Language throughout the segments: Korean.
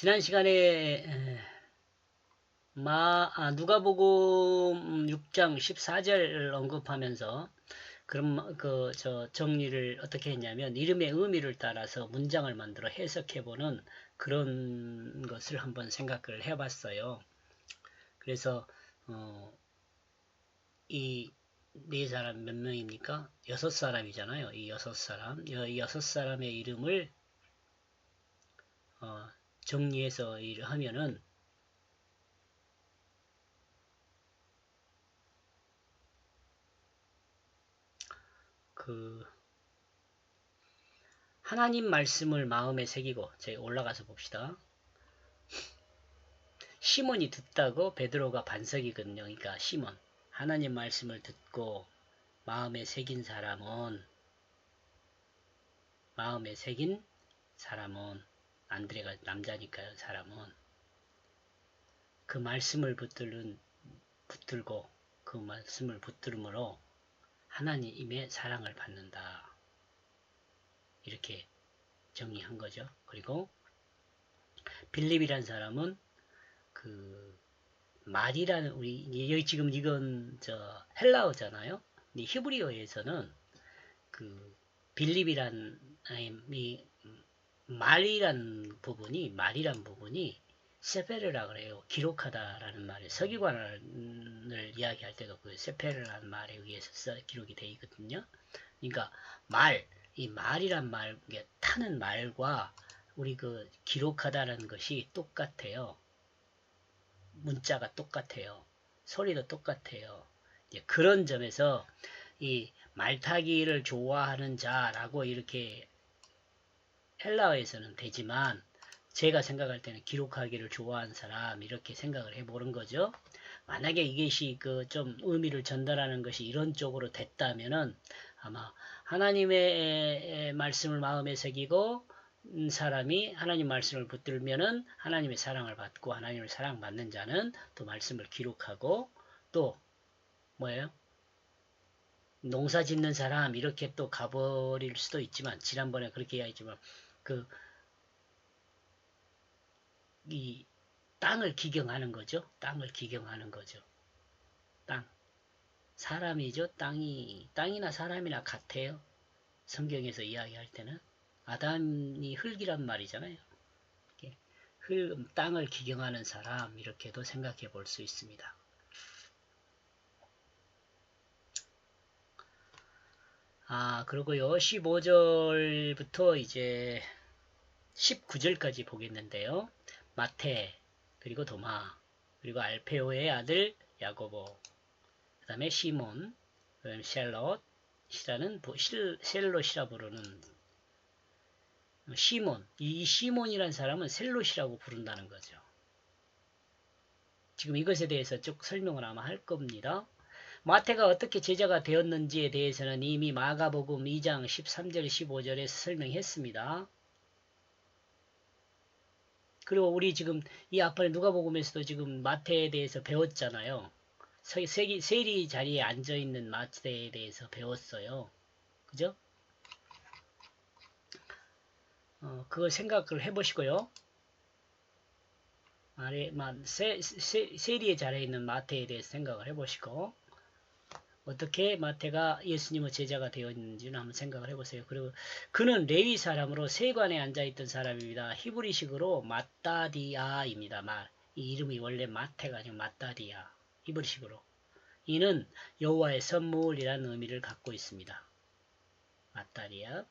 지난 시간에 누가복음 6장 14절 언급하면서 그럼 정리를 어떻게 했냐면 이름의 의미를 따라서 문장을 만들어 해석해보는 그런 것을 한번 생각을 해봤어요. 그래서 이 네 사람 몇 명입니까? 6사람이잖아요. 이 6사람, 이 6사람의 이름을 정리해서 일을 하면은 하나님 말씀을 마음에 새기고 저희 올라가서 봅시다. 시몬이 듣다고 베드로가 반석이거든요. 그러니까 시몬 하나님 말씀을 듣고 마음에 새긴 사람은 안드레가 남자니까요. 사람은 그 말씀을 붙들고 그 말씀을 붙들므로 하나님의 사랑을 받는다. 이렇게 정리한 거죠. 그리고 빌립이란 사람은 말이라는 여기 지금 이건 헬라어잖아요. 히브리어에서는 빌립이란 말이란 부분이 세페르라 그래요. 기록하다라는 말에 서기관을 이야기할 때도 그 세페르라는 말에 의해서 기록이 되어 있거든요. 그러니까 이 말이란 말, 타는 말과 우리 기록하다라는 것이 똑같아요. 문자가 똑같아요. 소리도 똑같아요. 그런 점에서 이 말타기를 좋아하는 자라고 이렇게 헬라어에서는 되지만 제가 생각할 때는 기록하기를 좋아하는 사람 이렇게 생각을 해보는 거죠. 만약에 이것이 좀 의미를 전달하는 것이 이런 쪽으로 됐다면은 아마 하나님의 말씀을 마음에 새기고 사람이 하나님 말씀을 붙들면은 하나님의 사랑을 받고 하나님을 사랑받는 자는 또 말씀을 기록하고 또 뭐예요? 농사 짓는 사람 이렇게 또 가버릴 수도 있지만 지난번에 그렇게 이야기했지만 이 땅을 기경하는 거죠. 땅을 기경하는 거죠. 땅. 사람이죠. 땅이나 사람이나 같아요. 성경에서 이야기할 때는 아담이 흙이란 말이잖아요. 땅을 기경하는 사람 이렇게도 생각해 볼 수 있습니다. 그리고요 15절부터 이제 19절까지 보겠는데요. 마태 그리고 도마 그리고 알페오의 아들 야고보 그 다음에 시몬 그 다음에 셀롯이라 부르는 시몬 이 시몬이라는 사람은 셀롯이라고 부른다는 거죠. 지금 이것에 대해서 쭉 설명을 아마 할 겁니다. 마태가 어떻게 제자가 되었는지에 대해서는 이미 마가복음 2장 13절 15절에서 설명했습니다. 그리고 우리 지금 이 앞에 누가복음에서도 지금 마태에 대해서 배웠잖아요. 세리 자리에 앉아있는 마태에 대해서 배웠어요. 그죠? 그거 생각을 해보시고요. 세리의 자리에 있는 마태에 대해서 생각을 해보시고 어떻게 마태가 예수님의 제자가 되었는지는 한번 생각을 해보세요. 그리고 그는 레위 사람으로 세관에 앉아있던 사람입니다. 히브리식으로 마따디아입니다. 이 이름이 원래 마태가 아니고 마따디아. 히브리식으로. 이는 여호와의 선물이라는 의미를 갖고 있습니다. 마따디아.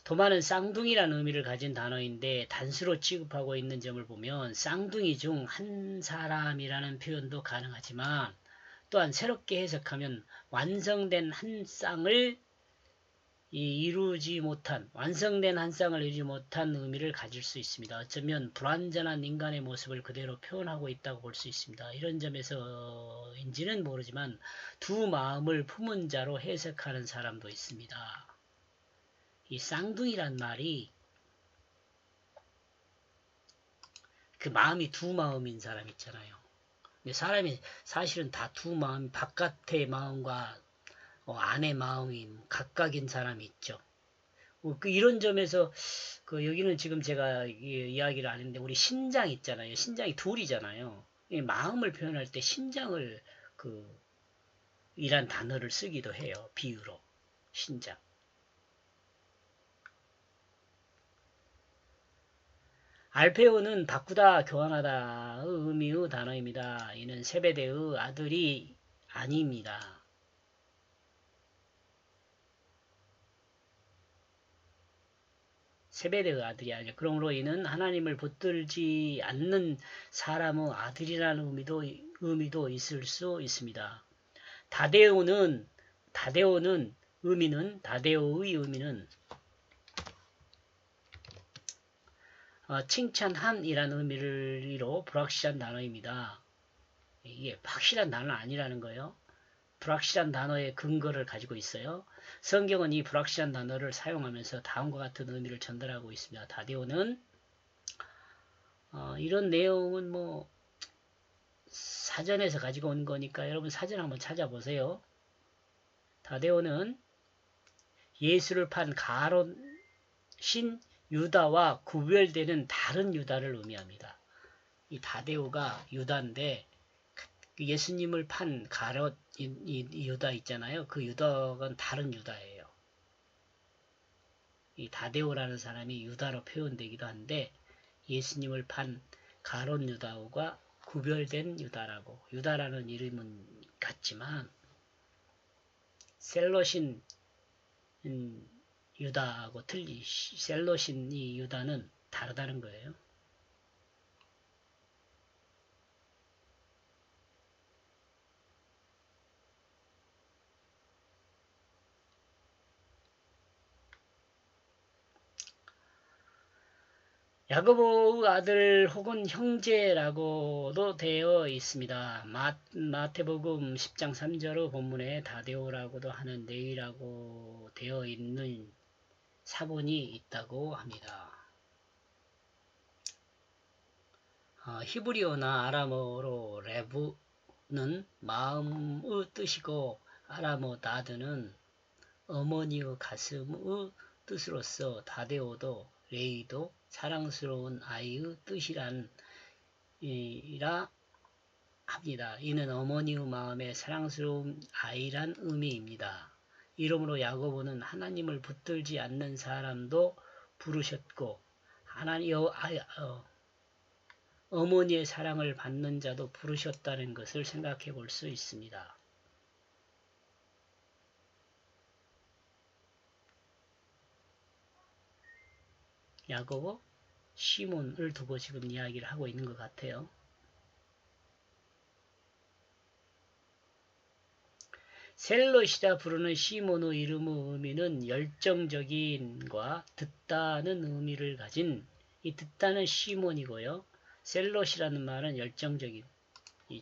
도마는 쌍둥이라는 의미를 가진 단어인데 단수로 취급하고 있는 점을 보면 쌍둥이 중 한 사람이라는 표현도 가능하지만 또한 새롭게 해석하면 완성된 한 쌍을 이루지 못한 의미를 가질 수 있습니다. 어쩌면 불완전한 인간의 모습을 그대로 표현하고 있다고 볼 수 있습니다. 이런 점에서인지는 모르지만 두 마음을 품은 자로 해석하는 사람도 있습니다. 이 쌍둥이란 말이 그 마음이 두 마음인 사람 있잖아요. 근데 사람이 사실은 다 두 마음, 바깥의 마음과 안의 마음이 각각인 사람이 있죠. 이런 점에서 여기는 지금 제가 이야기를 안 했는데 우리 신장 있잖아요. 신장이 둘이잖아요. 이 마음을 표현할 때 신장을 이란 단어를 쓰기도 해요. 비유로 신장. 알페오는 바꾸다, 교환하다의 의미의 단어입니다. 이는 세베대의 아들이 아닙니다. 세베대의 아들이 아니죠. 그러므로 이는 하나님을 붙들지 않는 사람의 아들이라는 의미도 있을 수 있습니다. 다데오의 의미는 칭찬함이라는 의미로 불확실한 단어입니다. 이게 확실한 단어는 아니라는 거예요. 불확실한 단어의 근거를 가지고 있어요. 성경은 이 불확실한 단어를 사용하면서 다음과 같은 의미를 전달하고 있습니다. 다데오는 이런 내용은 사전에서 가지고 온 거니까 여러분 사전 한번 찾아보세요. 다데오는 예수를 판 가롯신 유다와 구별되는 다른 유다를 의미합니다. 이 다데오가 유다인데 예수님을 판 가롯 이 유다 있잖아요. 그 유다가 다른 유다예요. 이 다데오라는 사람이 유다로 표현되기도 한데 예수님을 판 가롯 유다와 구별된 유다라고. 유다라는 이름은 같지만 셀롯인 유다하고 셀롯인 이 유다는 다르다는 거예요. 야고보의 아들 혹은 형제라고도 되어 있습니다. 마태복음 10장 3절의 본문에 다데오라고도 하는 네이라고 되어 있는 사본이 있다고 합니다. 히브리어나 아람어로 레브는 마음의 뜻이고 아람어 다드는 어머니의 가슴의 뜻으로서 다데오도 레이도 사랑스러운 아이의 뜻이라 합니다. 이는 어머니의 마음에 사랑스러운 아이란 의미입니다. 이러므로 야고보는 하나님을 붙들지 않는 사람도 부르셨고 어머니의 사랑을 받는 자도 부르셨다는 것을 생각해 볼 수 있습니다. 야고보, 시몬을 두고 지금 이야기를 하고 있는 것 같아요. 셀롯이라 부르는 시몬의 이름의 의미는 열정적인과 듣다는 의미를 가진 이 듣다는 시몬이고요. 셀롯이라는 말은 열정적인.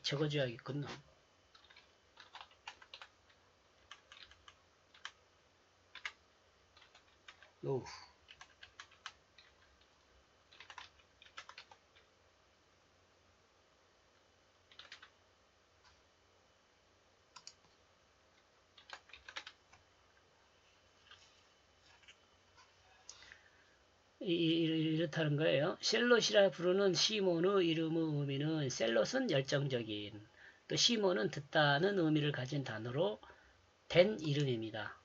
적어줘야겠군요. 오우. 이렇다는 거예요. 셀롯이라 부르는 시몬의 이름의 의미는 셀롯은 열정적인, 또 시몬은 듣다는 의미를 가진 단어로 된 이름입니다.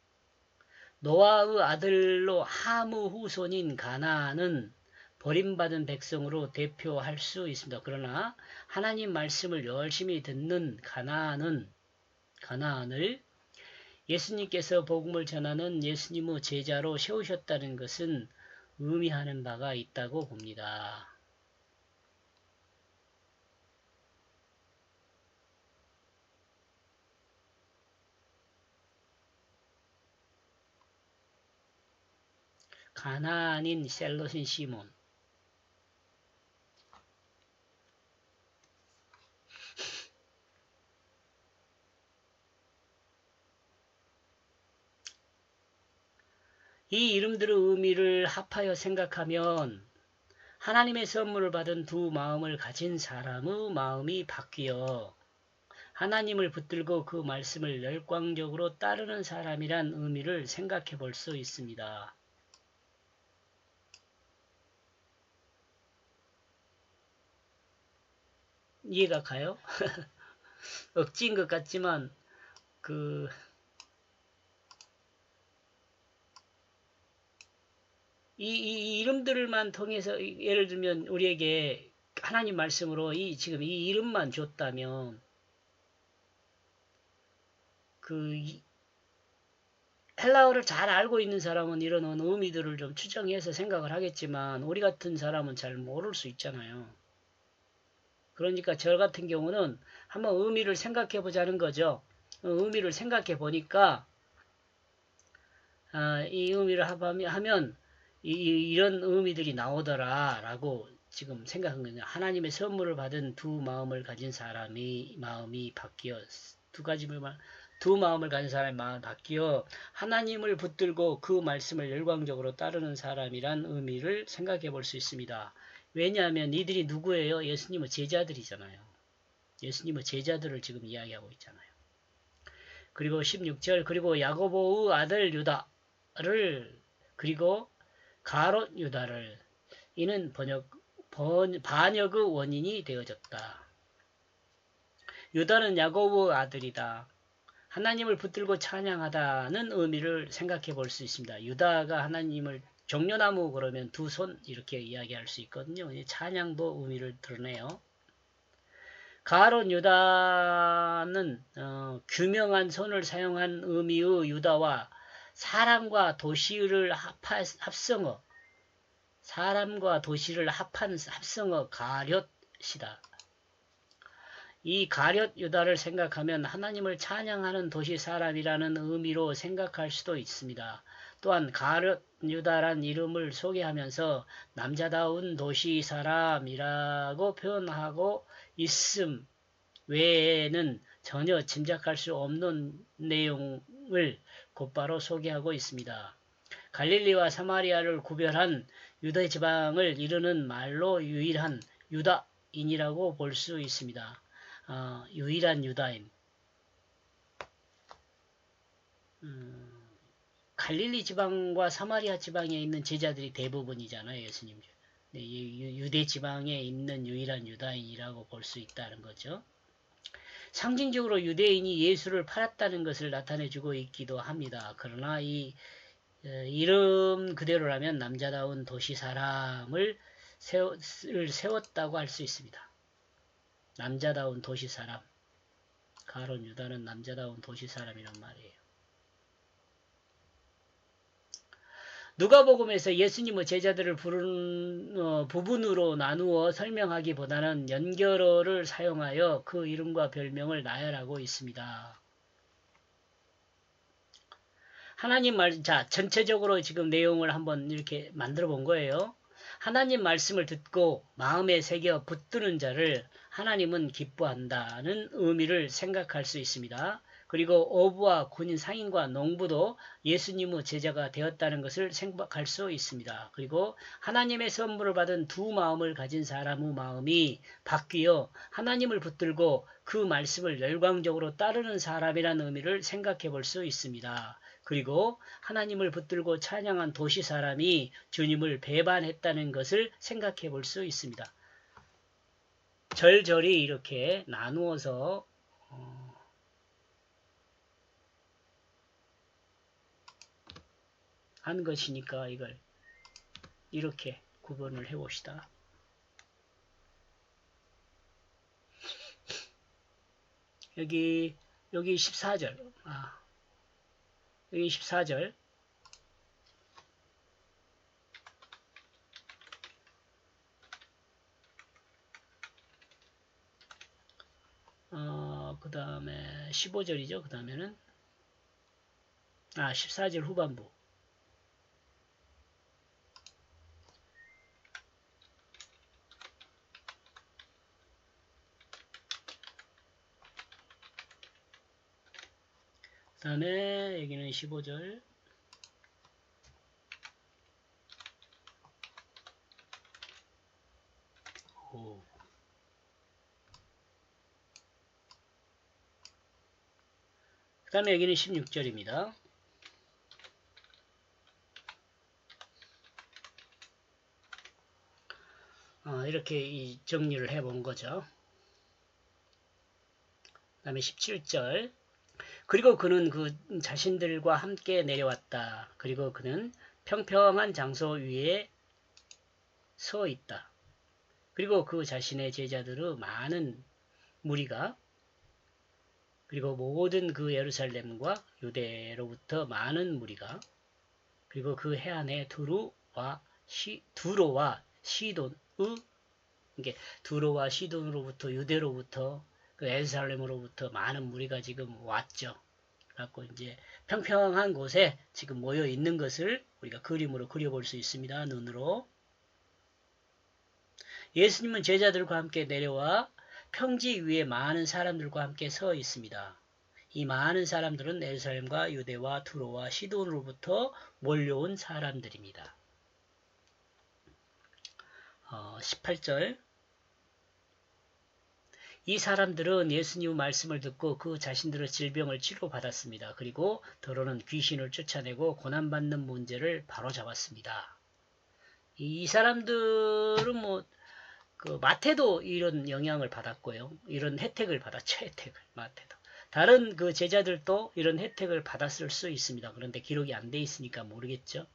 노아의 아들로 함의 후손인 가나안은 버림받은 백성으로 대표할 수 있습니다. 그러나 하나님 말씀을 열심히 듣는 가나안을 예수님께서 복음을 전하는 예수님의 제자로 세우셨다는 것은 의미하는 바가 있다고 봅니다. 가나안인 셀롯인 시몬. 이 이름들의 의미를 합하여 생각하면 하나님의 선물을 받은 두 마음을 가진 사람의 마음이 바뀌어 하나님을 붙들고 그 말씀을 열광적으로 따르는 사람이란 의미를 생각해 볼 수 있습니다. 이해가 가요? 억지인 것 같지만 그 이 이름들만 통해서 예를 들면 우리에게 하나님 말씀으로 지금 이 이름만 줬다면 그 헬라어를 잘 알고 있는 사람은 이런 의미들을 좀 추정해서 생각을 하겠지만 우리 같은 사람은 잘 모를 수 있잖아요. 그러니까 저 같은 경우는 한번 의미를 생각해 보자는 거죠. 의미를 생각해 보니까 이 의미를 하면 이런 의미들이 나오더라라고 지금 생각한 거예요. 하나님의 선물을 받은 두 마음을 가진 사람이 마음이 바뀌어 두 마음을 가진 사람의 마음이 바뀌어 하나님을 붙들고 그 말씀을 열광적으로 따르는 사람이란 의미를 생각해 볼 수 있습니다. 왜냐하면 이들이 누구예요? 예수님의 제자들이잖아요. 예수님의 제자들을 지금 이야기하고 있잖아요. 그리고 16절 그리고 야고보의 아들 유다를 그리고 가롯 유다를 이는 반역의 원인이 되어졌다. 유다는 야고보의 아들이다. 하나님을 붙들고 찬양하다는 의미를 생각해 볼 수 있습니다. 유다가 하나님을 종려나무 그러면 두 손 이렇게 이야기할 수 있거든요. 찬양도 의미를 드러내요. 가롯 유다는 규명한 손을 사용한 의미의 유다와 사람과 도시를 합성어 합한 합성어 가룟이다. 이 가룟 유다를 생각하면 하나님을 찬양하는 도시 사람이라는 의미로 생각할 수도 있습니다. 또한 가룟 유다란 이름을 소개하면서 남자다운 도시 사람이라고 표현하고 있음 외에는 전혀 짐작할 수 없는 내용을 곧바로 소개하고 있습니다. 갈릴리와 사마리아를 구별한 유대 지방을 이르는 말로 유일한 유다인이라고 볼 수 있습니다. 유일한 유다인. 갈릴리 지방과 사마리아 지방에 있는 제자들이 대부분이잖아요. 예수님. 네, 유대 지방에 있는 유일한 유다인이라고 볼 수 있다는 거죠. 상징적으로 유대인이 예수를 팔았다는 것을 나타내주고 있기도 합니다. 그러나 이 이름 그대로라면 남자다운 도시 사람을 세웠다고 할 수 있습니다. 남자다운 도시 사람. 가롯 유다는 남자다운 도시 사람이란 말이에요. 누가복음에서 예수님의 제자들을 부르는 부분으로 나누어 설명하기보다는 연결어를 사용하여 그 이름과 별명을 나열하고 있습니다. 하나님 전체적으로 지금 내용을 한번 이렇게 만들어 본 거예요. 하나님 말씀을 듣고 마음에 새겨 붙드는 자를 하나님은 기뻐한다는 의미를 생각할 수 있습니다. 그리고 어부와 군인, 상인과 농부도 예수님의 제자가 되었다는 것을 생각할 수 있습니다. 그리고 하나님의 선물을 받은 두 마음을 가진 사람의 마음이 바뀌어 하나님을 붙들고 그 말씀을 열광적으로 따르는 사람이라는 의미를 생각해 볼 수 있습니다. 그리고 하나님을 붙들고 찬양한 도시 사람이 주님을 배반했다는 것을 생각해 볼 수 있습니다. 절절히 이렇게 나누어서 한 것이니까 이걸 이렇게 구분을 해봅시다. 여기 14절 여기 14절 그 다음에 15절이죠. 그 다음에는 14절 후반부 그 다음에 여기는 15절 그 다음에 여기는 16절입니다. 이렇게 정리를 해본 거죠. 다음에 17절. 그리고 그는 그 자신들과 함께 내려왔다. 그리고 그는 평평한 장소 위에 서 있다. 그리고 그 자신의 제자들의 많은 무리가 그리고 모든 그 예루살렘과 유대로부터 많은 무리가 그리고 그 해안에 두로와 시돈의 이게 두로와 시돈으로부터 유대로부터 그 예루살렘으로부터 많은 무리가 지금 왔죠. 그래갖고 이제 평평한 곳에 지금 모여 있는 것을 우리가 그림으로 그려볼 수 있습니다. 눈으로. 예수님은 제자들과 함께 내려와 평지 위에 많은 사람들과 함께 서 있습니다. 이 많은 사람들은 예루살렘과 유대와 두로와 시돈으로부터 몰려온 사람들입니다. 18절. 이 사람들은 예수님의 말씀을 듣고 그 자신들의 질병을 치료받았습니다. 그리고 더러는 귀신을 쫓아내고 고난받는 문제를 바로잡았습니다. 이 사람들은 그 마태도 이런 영향을 받았고요. 이런 혜택을 받았죠. 혜택을 마태도. 다른 그 제자들도 이런 혜택을 받았을 수 있습니다. 그런데 기록이 안 돼 있으니까 모르겠죠.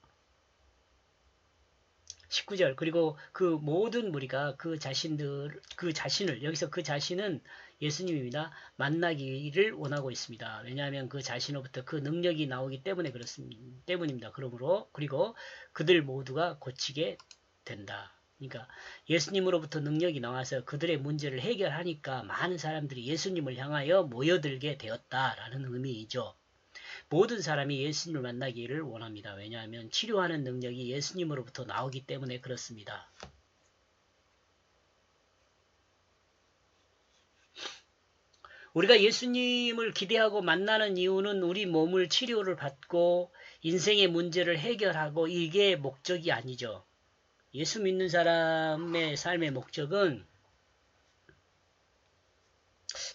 19절. 그리고 그 모든 무리가 그 자신을 여기서 그 자신은 예수님입니다. 만나기를 원하고 있습니다. 왜냐하면 그 자신으로부터 그 능력이 나오기 때문에 때문입니다. 그러므로 그리고 그들 모두가 고치게 된다. 그러니까 예수님으로부터 능력이 나와서 그들의 문제를 해결하니까 많은 사람들이 예수님을 향하여 모여들게 되었다라는 의미이죠. 모든 사람이 예수님을 만나기를 원합니다. 왜냐하면 치료하는 능력이 예수님으로부터 나오기 때문에 그렇습니다. 우리가 예수님을 기대하고 만나는 이유는 우리 몸을 치료를 받고 인생의 문제를 해결하고 이게 목적이 아니죠. 예수 믿는 사람의 삶의 목적은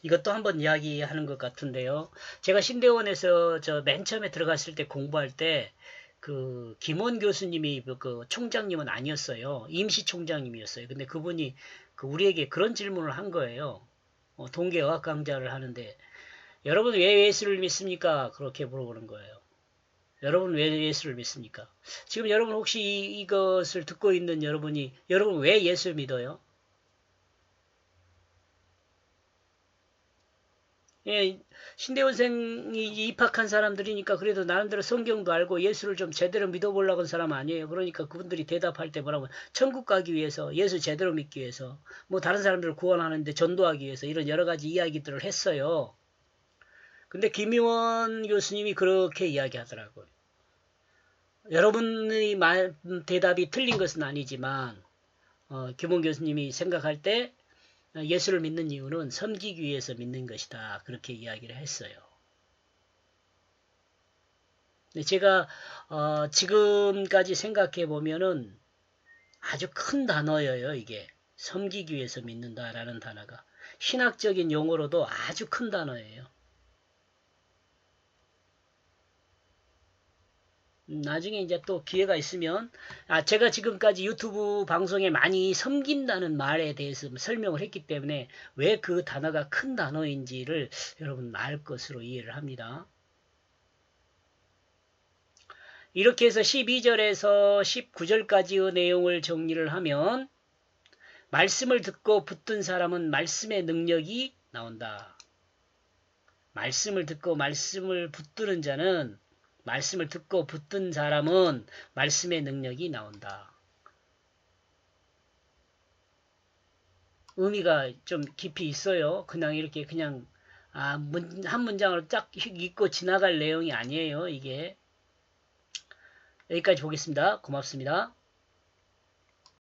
이것도 한번 이야기하는 것 같은데요. 제가 신대원에서 맨 처음에 들어갔을 때 공부할 때 그 김원 교수님이 그 총장님은 아니었어요. 임시 총장님이었어요. 근데 그분이 우리에게 그런 질문을 한 거예요. 동계어학 강좌를 하는데 여러분 왜 예수를 믿습니까? 그렇게 물어보는 거예요. 여러분 왜 예수를 믿습니까? 지금 여러분 혹시 이것을 듣고 있는 여러분 왜 예수를 믿어요? 예, 신대원생이 입학한 사람들이니까 그래도 나름대로 성경도 알고 예수를 좀 제대로 믿어보려고 한 사람 아니에요. 그러니까 그분들이 대답할 때 뭐라고 천국 가기 위해서 예수 제대로 믿기 위해서 다른 사람들을 구원하는데 전도하기 위해서 이런 여러 가지 이야기들을 했어요. 근데 김의원 교수님이 그렇게 이야기하더라고요. 여러분의 대답이 틀린 것은 아니지만 김의원 교수님이 생각할 때 예수를 믿는 이유는 섬기기 위해서 믿는 것이다. 그렇게 이야기를 했어요. 제가 지금까지 생각해 보면은 아주 큰 단어예요. 이게 섬기기 위해서 믿는다라는 단어가 신학적인 용어로도 아주 큰 단어예요. 나중에 이제 또 기회가 있으면 제가 지금까지 유튜브 방송에 많이 섬긴다는 말에 대해서 설명을 했기 때문에 왜 그 단어가 큰 단어인지를 여러분 알 것으로 이해를 합니다. 이렇게 해서 12절에서 19절까지의 내용을 정리를 하면 말씀을 듣고 붙든 사람은 말씀의 능력이 나온다. 말씀을 듣고 말씀을 붙드는 자는 말씀을 듣고 붙든 사람은 말씀의 능력이 나온다. 의미가 좀 깊이 있어요. 그냥 이렇게 그냥 한 문장으로 쫙 읽고 지나갈 내용이 아니에요. 이게 여기까지 보겠습니다. 고맙습니다.